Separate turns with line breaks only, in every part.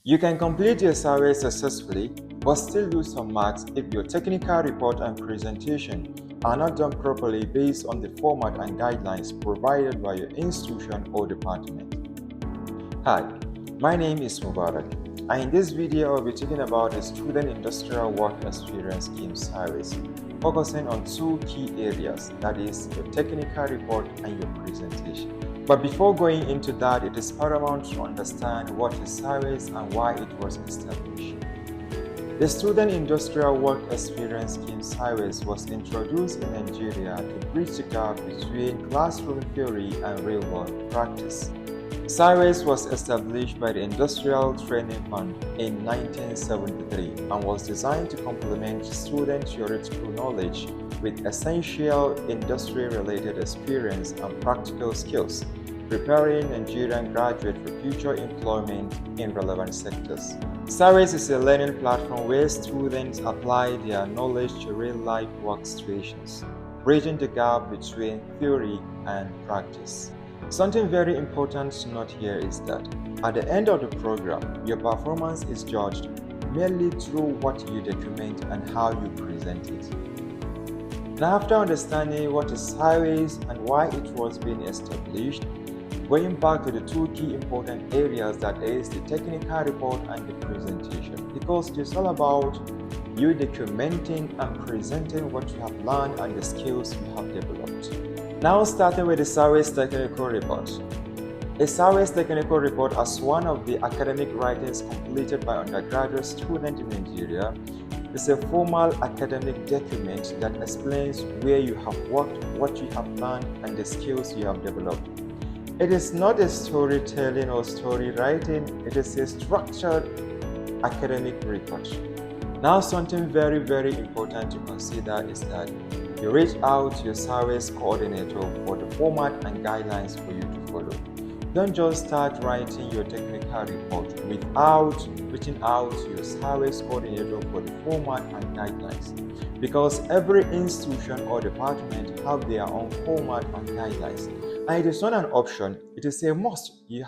You can complete your survey successfully but still lose some marks if your technical report and presentation are not done properly based on the format and guidelines provided by your institution or department. Hi, my name is Mubarak, and in this video I'll be talking about the Student Industrial Work Experience Scheme SIWES, focusing on two key areas, that is your technical report and your presentation. But before going into that, it is paramount to understand what is SIWES and why it was established. The Student Industrial Work Experience Scheme SIWES was introduced in Nigeria to bridge the gap between classroom theory and real-world practice. SIWES was established by the Industrial Training Fund in 1973 and was designed to complement student theoretical knowledge with essential industry-related experience and practical skills, preparing Nigerian graduates for future employment in relevant sectors. SIWES is a learning platform where students apply their knowledge to real-life work situations, bridging the gap between theory and practice. Something very important to note here is that at the end of the program, your performance is judged merely through what you document and how you present it. Now, after understanding what is SIWES and why it was being established, going back to the two key important areas, that is the technical report and the presentation, because it is all about you documenting and presenting what you have learned and the skills you have developed. Now, starting with the SIWES technical report. A SIWES technical report, as one of the academic writings completed by undergraduate students in Nigeria, is a formal academic document that explains where you have worked, what you have learned, and the skills you have developed. It is not a storytelling or story writing, it is a structured academic report. Now, something very, very important to consider is that you reach out to your SIWES coordinator for the format and guidelines for you to follow. Don't just start writing your technical report without reaching out to your SIWES coordinator for the format and guidelines, because every institution or department have their own format and guidelines. And it is not an option, it is a must. You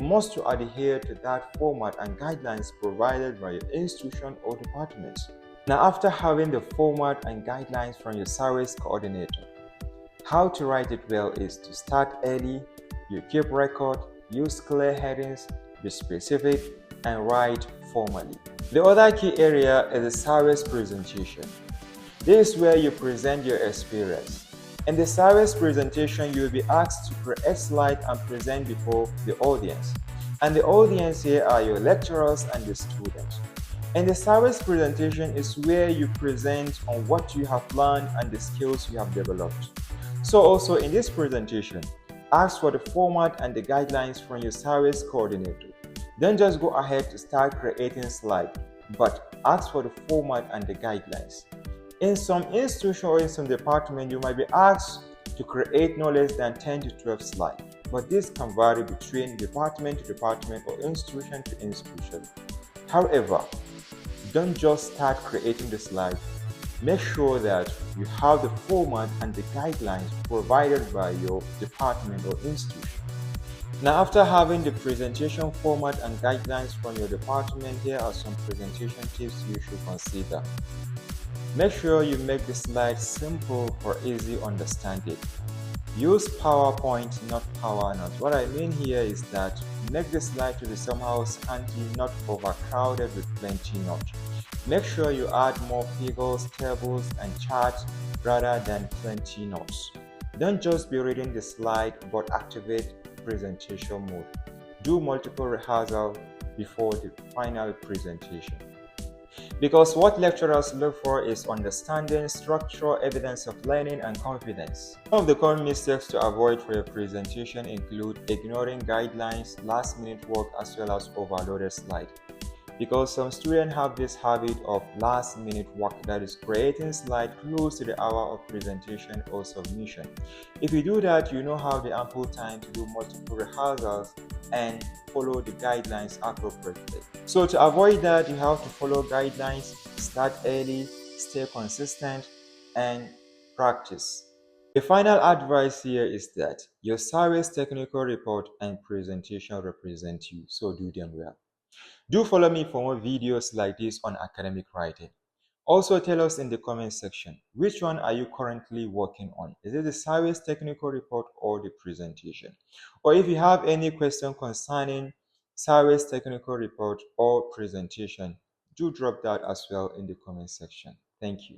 must adhere to that format and guidelines provided by your institution or department. Now, after having the format and guidelines from your SIWES coordinator, how to write it well is to start early, you keep record, use clear headings, be specific, and write formally. The other key area is the SIWES presentation. This is where you present your experience. In the SIWES presentation, you will be asked to create slides and present before the audience. And the audience here are your lecturers and the students. And the SIWES presentation is where you present on what you have learned and the skills you have developed. So also in this presentation, ask for the format and the guidelines from your SIWES coordinator. Don't just go ahead to start creating slides, but ask for the format and the guidelines. In some institution or in some department, you might be asked to create no less than 10 to 12 slides, but this can vary between department to department or institution to institution. However, don't just start creating the slide. Make sure that you have the format and the guidelines provided by your department or institution. Now, after having the presentation format and guidelines from your department, here are some presentation tips you should consider. Make sure you make the slides simple for easy understanding. Use PowerPoint, not PowerNote. What I mean here is that make the slide to be somehow scanty, not overcrowded with plenty notes. Make sure you add more figures, tables, and charts rather than plenty notes. Don't just be reading the slide, but activate presentation mode. Do multiple rehearsals before the final presentation. Because what lecturers look for is understanding, structure, evidence of learning, and confidence. Some of the common mistakes to avoid for your presentation include ignoring guidelines, last-minute work, as well as overloaded slides. Because some students have this habit of last-minute work, that is creating slides close to the hour of presentation or submission. If you do that, you don't have the ample time to do multiple rehearsals and follow the guidelines appropriately. So to avoid that, you have to follow guidelines, start early, stay consistent, and practice. The final advice here is that your SIWES technical report and presentation represent you, so do them well. Do follow me for more videos like this on academic writing. Also tell us in the comment section, which one are you currently working on? Is it the SIWES technical report or the presentation? Or if you have any question concerning SIWES technical report or presentation, do drop that as well in the comment section. Thank you.